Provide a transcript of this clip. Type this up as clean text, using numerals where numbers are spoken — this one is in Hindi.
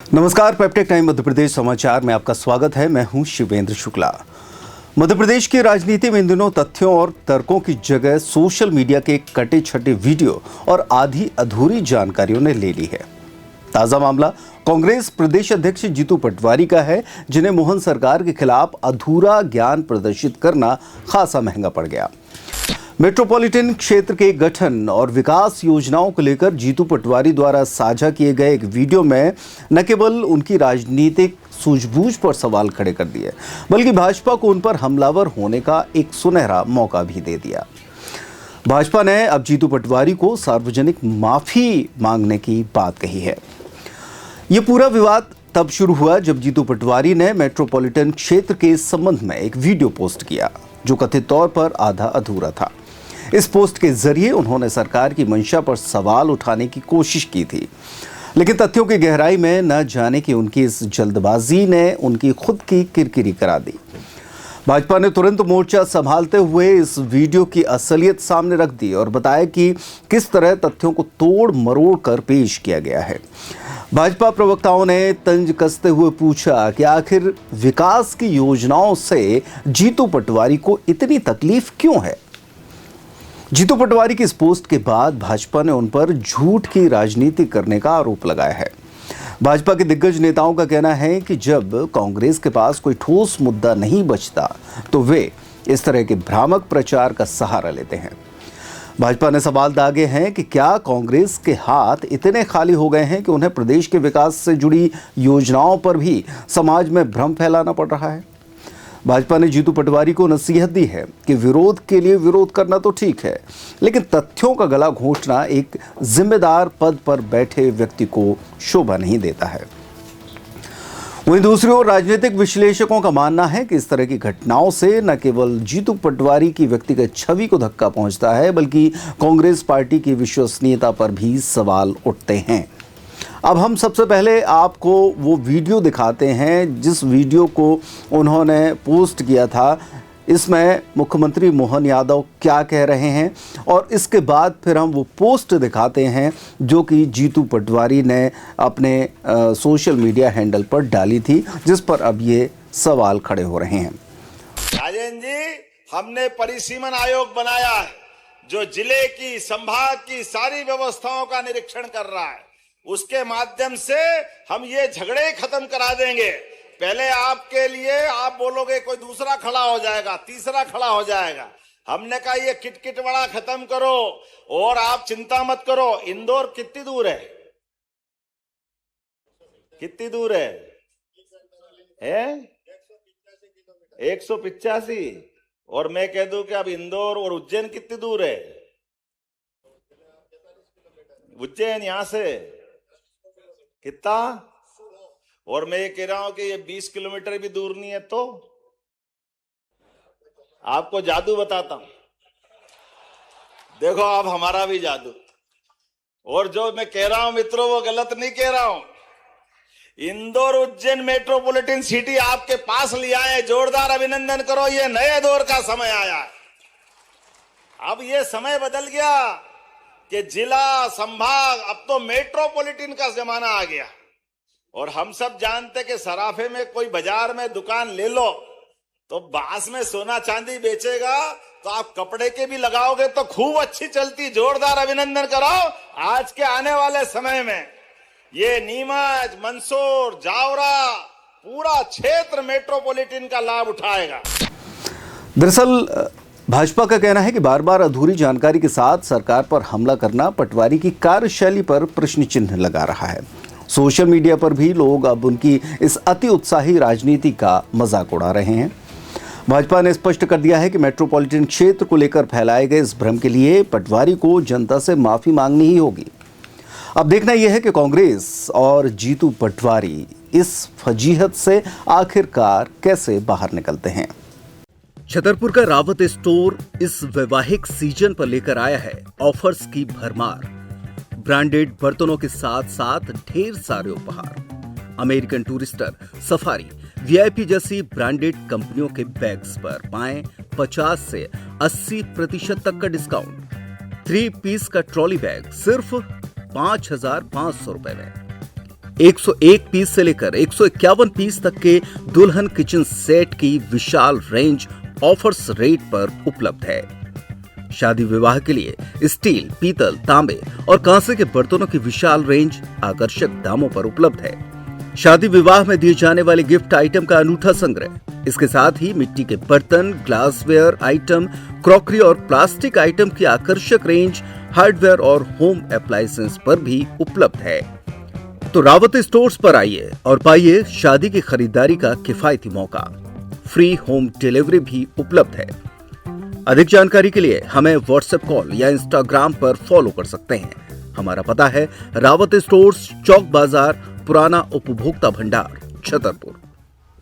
नमस्कार, पेप्टेक टाइम मध्य प्रदेश समाचार में आपका स्वागत है। मैं हूं शिवेंद्र शुक्ला। मध्य प्रदेश की राजनीति में इन दिनों तथ्यों और तर्कों की जगह सोशल मीडिया के कटे छटे वीडियो और आधी अधूरी जानकारियों ने ले ली है। ताजा मामला कांग्रेस प्रदेश अध्यक्ष जीतू पटवारी का है, जिन्हें मोहन सरकार के खिलाफ अधूरा ज्ञान प्रदर्शित करना खासा महंगा पड़ गया। मेट्रोपॉलिटन क्षेत्र के गठन और विकास योजनाओं को लेकर जीतू पटवारी द्वारा साझा किए गए एक वीडियो में न केवल उनकी राजनीतिक सूझबूझ पर सवाल खड़े कर दिए, बल्कि भाजपा को उन पर हमलावर होने का एक सुनहरा मौका भी दे दिया। भाजपा ने अब जीतू पटवारी को सार्वजनिक माफी मांगने की बात कही है। ये पूरा विवाद तब शुरू हुआ जब जीतू पटवारी ने मेट्रोपॉलिटन क्षेत्र के संबंध में एक वीडियो पोस्ट किया, जो कथित तौर पर आधा अधूरा था। इस पोस्ट के जरिए उन्होंने सरकार की मंशा पर सवाल उठाने की कोशिश की थी, लेकिन तथ्यों की गहराई में न जाने की उनकी इस जल्दबाजी ने उनकी खुद की किरकिरी करा दी। भाजपा ने तुरंत मोर्चा संभालते हुए इस वीडियो की असलियत सामने रख दी और बताया कि किस तरह तथ्यों को तोड़ मरोड़ कर पेश किया गया है। भाजपा प्रवक्ताओं ने तंज कसते हुए पूछा कि आखिर विकास की योजनाओं से जीतू पटवारी को इतनी तकलीफ क्यों है। जीतू पटवारी की इस पोस्ट के बाद भाजपा ने उन पर झूठ की राजनीति करने का आरोप लगाया है। भाजपा के दिग्गज नेताओं का कहना है कि जब कांग्रेस के पास कोई ठोस मुद्दा नहीं बचता तो वे इस तरह के भ्रामक प्रचार का सहारा लेते हैं। भाजपा ने सवाल दागे हैं कि क्या कांग्रेस के हाथ इतने खाली हो गए हैं कि उन्हें प्रदेश के विकास से जुड़ी योजनाओं पर भी समाज में भ्रम फैलाना पड़ रहा है। भाजपा ने जीतू पटवारी को नसीहत दी है कि विरोध के लिए विरोध करना तो ठीक है, लेकिन तथ्यों का गला घोंटना एक जिम्मेदार पद पर बैठे व्यक्ति को शोभा नहीं देता है। वहीं दूसरी ओर राजनीतिक विश्लेषकों का मानना है कि इस तरह की घटनाओं से न केवल जीतू पटवारी की व्यक्तिगत छवि को धक्का पहुंचता है, बल्कि कांग्रेस पार्टी की विश्वसनीयता पर भी सवाल उठते हैं। अब हम सबसे पहले आपको वो वीडियो दिखाते हैं जिस वीडियो को उन्होंने पोस्ट किया था। इसमें मुख्यमंत्री मोहन यादव क्या कह रहे हैं, और इसके बाद फिर हम वो पोस्ट दिखाते हैं जो कि जीतू पटवारी ने अपने सोशल मीडिया हैंडल पर डाली थी, जिस पर अब ये सवाल खड़े हो रहे हैं। राजेंद्र जी, हमने परिसीमन आयोग बनाया है जो जिले की, संभाग की सारी व्यवस्थाओं का निरीक्षण कर रहा है। उसके माध्यम से हम ये झगड़े खत्म करा देंगे। पहले आपके लिए आप बोलोगे, कोई दूसरा खड़ा हो जाएगा, तीसरा खड़ा हो जाएगा। हमने कहा ये किटकिट वाला खत्म करो और आप चिंता मत करो। इंदौर कितनी दूर है? कितनी दूर है? 185। और मैं कह दूं कि अब इंदौर और उज्जैन कितनी दूर है? उज्जैन यहां से कितना? और मैं ये कह रहा हूं कि ये 20 किलोमीटर भी दूर नहीं है। तो आपको जादू बताता हूं, देखो आप हमारा भी जादू। और जो मैं कह रहा हूं मित्रों, वो गलत नहीं कह रहा हूं। इंदौर उज्जैन मेट्रोपॉलिटन सिटी आपके पास लिया है, जोरदार अभिनंदन करो। ये नए दौर का समय आया है। अब ये समय बदल गया कि जिला, संभाग, अब तो मेट्रोपॉलिटन का जमाना आ गया। और हम सब जानते कि सराफे में कोई बाजार में दुकान ले लो तो बांस में सोना चांदी बेचेगा, तो आप कपड़े के भी लगाओगे तो खूब अच्छी चलती। जोरदार अभिनंदन कराओ। आज के आने वाले समय में ये नीमच, मंदसौर, जावरा, पूरा क्षेत्र मेट्रोपॉलिटन का लाभ उठाएगा। दरअसल भाजपा का कहना है कि बार बार अधूरी जानकारी के साथ सरकार पर हमला करना पटवारी की कार्यशैली पर प्रश्न चिन्ह लगा रहा है। सोशल मीडिया पर भी लोग अब उनकी इस अति उत्साही राजनीति का मजाक उड़ा रहे हैं। भाजपा ने स्पष्ट कर दिया है कि मेट्रोपॉलिटन क्षेत्र को लेकर फैलाए गए इस भ्रम के लिए पटवारी को जनता से माफी मांगनी ही होगी। अब देखना यह है कि कांग्रेस और जीतू पटवारी इस फजीहत से आखिरकार कैसे बाहर निकलते हैं। छतरपुर का रावत स्टोर इस वैवाहिक सीजन पर लेकर आया है ऑफर्स की भरमार। ब्रांडेड बर्तनों के साथ साथ ढेर सारे उपहार। अमेरिकन टूरिस्टर, सफारी, वीआईपी जैसी ब्रांडेड कंपनियों के बैग्स पर पाएं 50 से 80% तक का डिस्काउंट। 3 पीस का ट्रॉली बैग सिर्फ 5,500 रुपए में। 101 पीस से लेकर 151 पीस तक के दुल्हन किचन सेट की विशाल रेंज ऑफर्स रेट पर उपलब्ध है। शादी विवाह के लिए स्टील, पीतल, तांबे और कांसे के बर्तनों की विशाल रेंज आकर्षक दामों पर उपलब्ध है। शादी विवाह में दिए जाने वाले गिफ्ट आइटम का अनूठा संग्रह, इसके साथ ही मिट्टी के बर्तन, ग्लासवेयर आइटम, क्रॉकरी और प्लास्टिक आइटम की आकर्षक रेंज हार्डवेयर और होम अप्लायंसेस पर भी उपलब्ध है। तो रावत स्टोर्स पर आइए और पाइए शादी की खरीदारी का किफायती मौका। फ्री होम डिलीवरी भी उपलब्ध है। अधिक जानकारी के लिए हमें व्हाट्सएप कॉल या इंस्टाग्राम पर फॉलो कर सकते हैं। हमारा पता है रावत स्टोर्स, चौक बाजार, पुराना उपभोक्ता भंडार, छतरपुर।